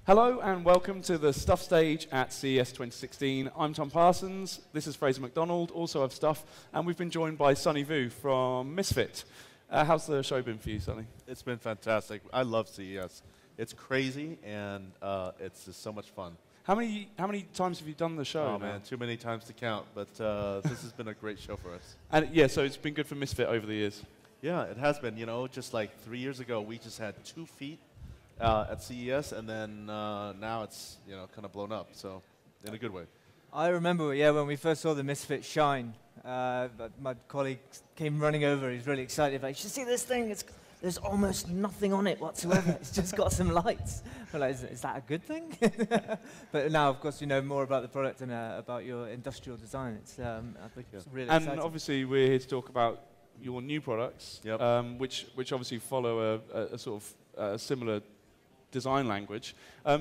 Hello and welcome to the Stuff stage at CES 2016. I'm Tom Parsons, this is Fraser McDonald, also of Stuff, and we've been joined by Sonny Vu from Misfit. How's the show been for you, Sonny? It's been fantastic. I love CES. It's crazy and it's just so much fun. How many times have you done the show? Oh now? man, too many times to count, but this has been a great show for us. And yeah, so it's been good for Misfit over the years. Yeah, it has been. You know, just like 3 years ago, we just had 2 feet at CES, and then now it's kind of blown up. So in a good way. I remember, yeah, when we first saw the Misfit shine. My colleague came running over. He's really excited. Like, you should see this thing. There's almost nothing on it whatsoever. It's just got some lights. We're like, is that a good thing? But now, of course, you know more about the product and about your industrial design. It's, I think it's really exciting. And obviously, we're here to talk about your new products, yep. which obviously follow a sort of similar design language.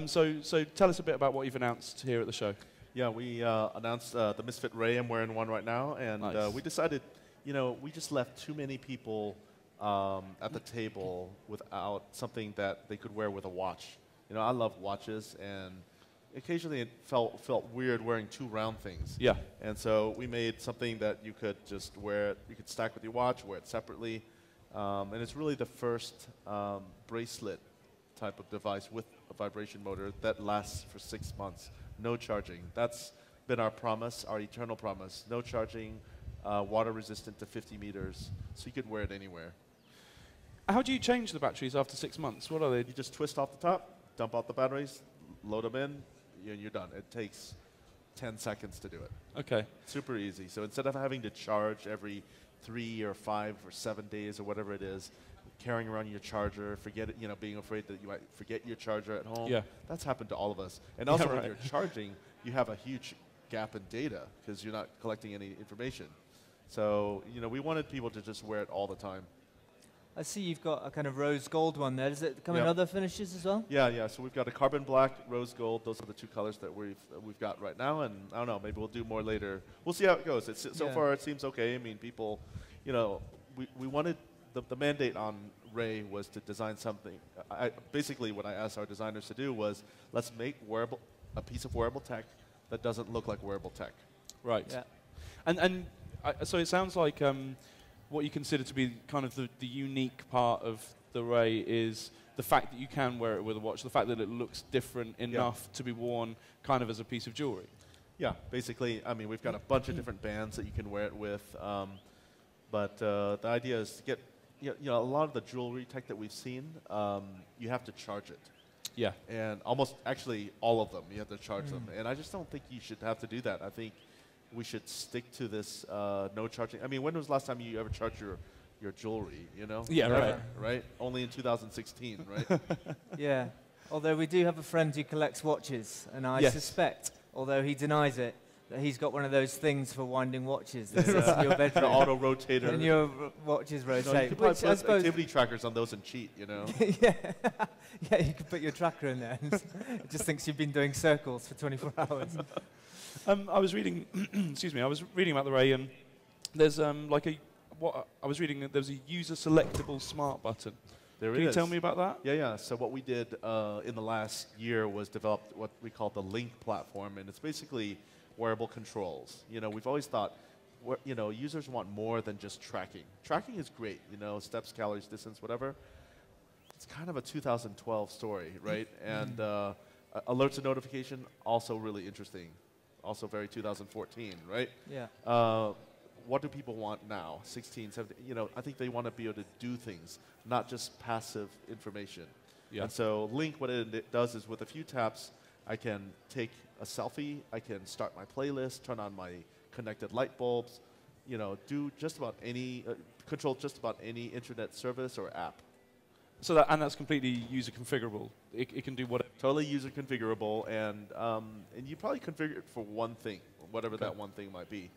So tell us a bit about what you've announced here at the show. Yeah, we announced the Misfit RAM. I'm wearing one right now, and nice. We decided, we just left too many people at the table without something that they could wear with a watch. I love watches, and occasionally it felt weird wearing 2 round things. Yeah. And so we made something that you could just wear. You could stack with your watch, wear it separately, and it's really the first bracelet type of device with a vibration motor that lasts for 6 months. No charging. That's been our promise, our eternal promise. No charging, water resistant to 50 meters, so you could wear it anywhere. How do you change the batteries after 6 months? What are they? You just twist off the top, dump out the batteries, load them in, and you're done. It takes 10 seconds to do it. Okay. Super easy. So instead of having to charge every 3 or 5 or 7 days or whatever it is, carrying around your charger, being afraid that you might forget your charger at home. Yeah. That's happened to all of us. And also when you're charging, you have a huge gap in data because you're not collecting any information. So, we wanted people to just wear it all the time. I see you've got a kind of rose gold one there. Does it come in other finishes as well? Yeah. So we've got a carbon black, rose gold. Those are the 2 colors that we've got right now. And I don't know, maybe we'll do more later. We'll see how it goes. So far, it seems okay. I mean, people, we wanted the mandate on Ray was to design something. Basically, what I asked our designers to do was let's make a piece of wearable tech that doesn't look like wearable tech. Right. Yeah. And so it sounds like what you consider to be kind of the unique part of the Ray is the fact that you can wear it with a watch, the fact that it looks different enough to be worn kind of as a piece of jewelry. Yeah, basically, I mean, we've got a bunch of different bands that you can wear it with, but the idea is to get, a lot of the jewelry tech that we've seen, you have to charge it. Yeah. And actually all of them, you have to charge them. And I just don't think you should have to do that. I think we should stick to this no charging. I mean, when was the last time you ever charged your jewelry, Yeah, Never, right? Only in 2016, right? Yeah. Although we do have a friend who collects watches, and I suspect, although he denies it, that he's got one of those things for winding watches that sits in your bedroom. The auto rotator. And your watches rotate. No, you could probably put activity trackers on those and cheat, Yeah, you could put your tracker in there. And it just thinks you've been doing circles for 24 hours. I was reading, I was reading about the Ray, and there's I was reading that there's a user selectable smart button. Can you tell me about that? Yeah. So what we did in the last year was develop what we call the Link platform, and it's basically wearable controls. We've always thought, users want more than just tracking. Tracking is great, steps, calories, distance, whatever. It's kind of a 2012 story, right? And alerts and notification, also really interesting. Also very 2014, right? Yeah. What do people want now? 16, 17, I think they want to be able to do things, not just passive information. Yeah. And so Link, what it does is with a few taps, I can take a selfie, I can start my playlist, turn on my connected light bulbs, do just about any, control just about any internet service or app. So that's completely user configurable. It can do whatever. Totally user configurable, and you probably configure it for one thing, whatever that one thing might be.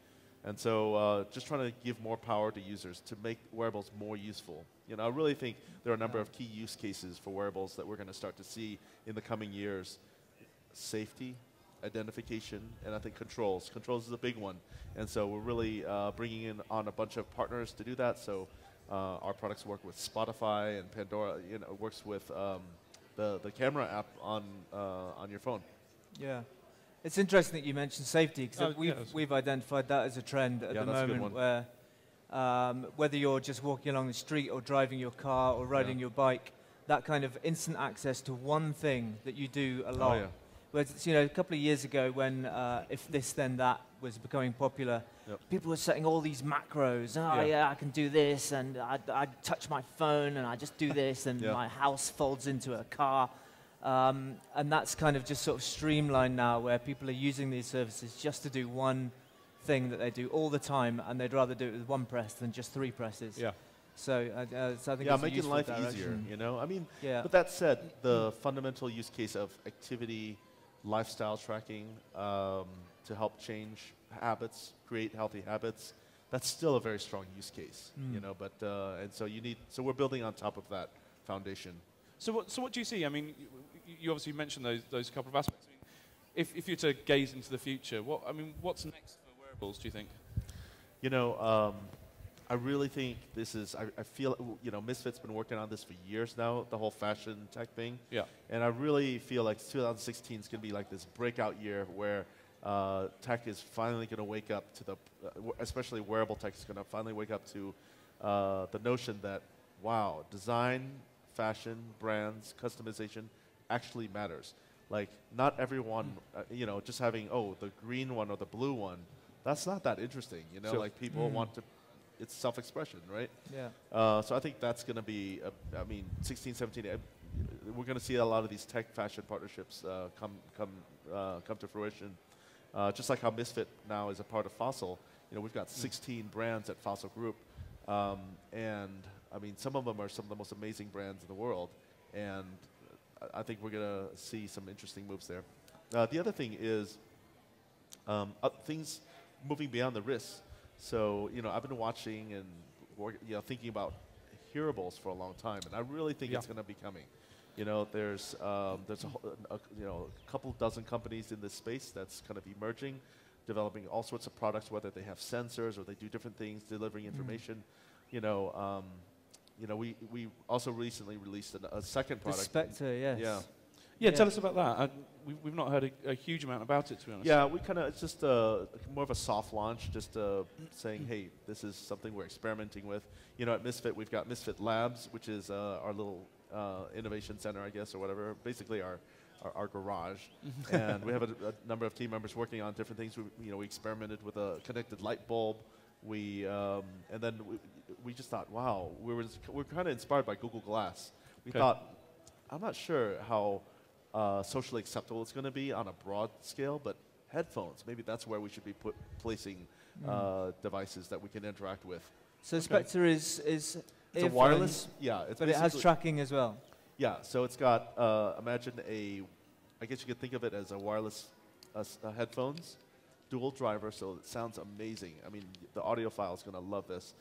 And so just trying to give more power to users to make wearables more useful. I really think there are a number of key use cases for wearables that we're going to start to see in the coming years. Safety, identification, and I think controls. Controls is a big one. And so we're really bringing in on a bunch of partners to do that. So our products work with Spotify and Pandora. It works with the camera app on your phone. Yeah. It's interesting that you mentioned safety, because we've identified that as a trend at the moment where whether you're just walking along the street or driving your car or riding your bike, that kind of instant access to one thing that you do a lot. Whereas, you know, a couple of years ago when if this then that was becoming popular, people were setting all these macros. Oh yeah, I can do this, and I touch my phone and I just do this, and my house folds into a car. And that's kind of just sort of streamlined now, where people are using these services just to do one thing that they do all the time, and they'd rather do it with one press than just 3 presses. Yeah. So I think it's making life easier, you know? I mean, but that said, the fundamental use case of activity, lifestyle tracking to help change habits, create healthy habits, that's still a very strong use case, you know? But and so so we're building on top of that foundation. So what do you see? I mean, you obviously mentioned those couple of aspects. I mean, if you're to gaze into the future, what's next for wearables, do you think? You know, I really think this is, I feel, you know, Misfit's been working on this for years now, the whole fashion tech thing. Yeah. And I really feel like 2016 is going to be like this breakout year where tech is finally going to wake up to especially wearable tech is going to finally wake up to the notion that, wow, design, fashion, brands, customization actually matters. Like, not everyone, you know, just having, the green one or the blue one, that's not that interesting, you know? Like, people want to, it's self-expression, right? Yeah. So I think that's going to be, 16, 17, we're going to see a lot of these tech fashion partnerships come to fruition. Just like how Misfit now is a part of Fossil, you know, we've got 16 brands at Fossil Group, and I mean, some of them are some of the most amazing brands in the world, and I think we're going to see some interesting moves there. The other thing is things moving beyond the wrist. So, you know, I've been watching and thinking about hearables for a long time, and I really think it's going to be coming. You know, there's a couple dozen companies in this space that's kind of emerging, developing all sorts of products, whether they have sensors or they do different things, delivering information. You know, we also recently released a second product. The Spectre, yes. Yeah. Yeah, tell us about that. We've not heard a huge amount about it, to be honest. Yeah, it's just more of a soft launch, just saying, hey, this is something we're experimenting with. You know, at Misfit, we've got Misfit Labs, which is our little innovation center, I guess, or whatever, basically our garage. And we have a number of team members working on different things. We experimented with a connected light bulb. And then we just thought, wow, we're kind of inspired by Google Glass. We thought, I'm not sure how socially acceptable it's going to be on a broad scale, but headphones, maybe that's where we should be placing devices that we can interact with. So Spectre is it's a wireless, but it has tracking as well. Yeah, so it's got, imagine I guess you could think of it as a wireless headphones, dual driver, so it sounds amazing. I mean, the audiophile is going to love this.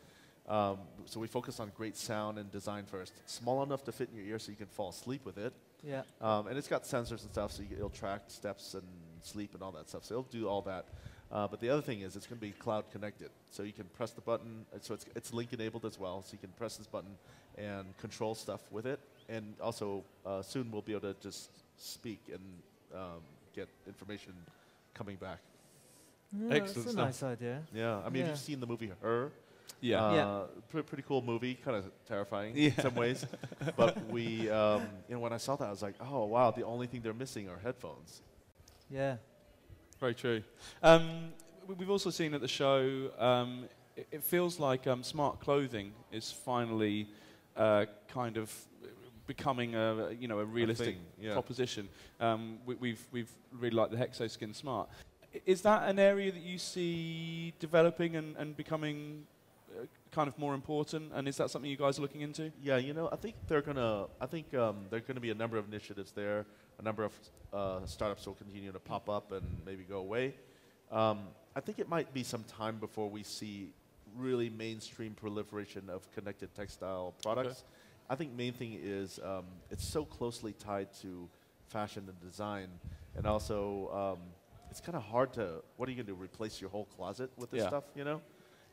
So we focus on great sound and design first. Small enough to fit in your ear so you can fall asleep with it. Yeah. And it's got sensors and stuff, so it'll track steps and sleep and all that stuff. So it'll do all that. But the other thing is it's going to be cloud connected. So you can press the button. So it's link enabled as well. So you can press this button and control stuff with it. And also soon we'll be able to just speak and get information coming back. Yeah, excellent that's a nice idea. Yeah, I mean, have you seen the movie Her? Yeah. Pretty cool movie, kind of terrifying in some ways. But when I saw that, I was like, oh, wow, the only thing they're missing are headphones. Yeah. Very true. We've also seen at the show, it feels like smart clothing is finally kind of becoming a realistic proposition. We've really liked the Hexoskin Smart. Is that an area that you see developing and becoming kind of more important? And is that something you guys are looking into? Yeah, I think there are gonna be a number of initiatives there. A number of startups will continue to pop up and maybe go away. I think it might be some time before we see really mainstream proliferation of connected textile products. Okay. I think main thing is it's so closely tied to fashion and design, and also it's kind of hard to, what are you going to do, replace your whole closet with this stuff,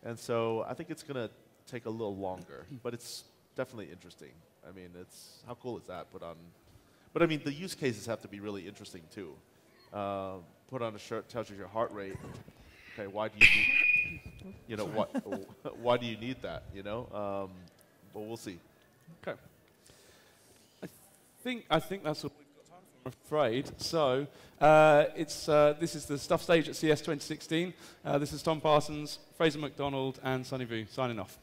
And so I think it's going to take a little longer, but it's definitely interesting. I mean, how cool is that? But I mean, the use cases have to be really interesting too. Put on a shirt, tells you your heart rate. Okay, why do you need, you know, why do you need that? You know, but we'll see. Okay. I think that's all we've got time for, I'm afraid. So this is the stuff stage at CES 2016. This is Tom Parsons, Fraser McDonald, and Sonny Vu signing off.